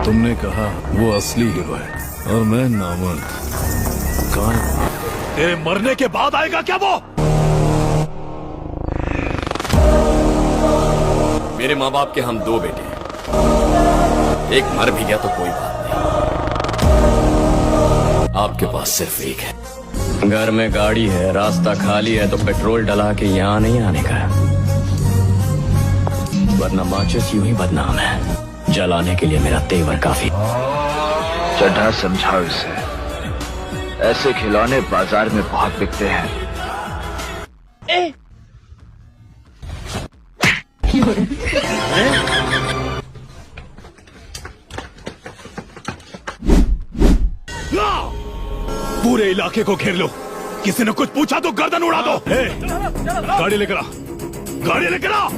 तुमने कहा वो असली हीरो है और मैं नामर्द। कौन? तेरे मरने के बाद आएगा क्या वो? मेरे माँ बाप के हम 2 बेटे हैं। एक मर भी गया तो कोई बात नहीं। आपके पास सिर्फ एक है। घर में गाड़ी है, रास्ता खाली है तो पेट्रोल डला के यहाँ नहीं आने का, वरना माचिस यूं ही बदनाम है। जलाने के लिए मेरा तेवर काफी। चड्ढा समझाओ इसे, ऐसे खिलौने बाजार में बहुत बिकते हैं। पूरे इलाके को घेर लो। किसी ने कुछ पूछा तो गर्दन उड़ा दो। गाड़ी लेकर आ, गाड़ी लेकर आ।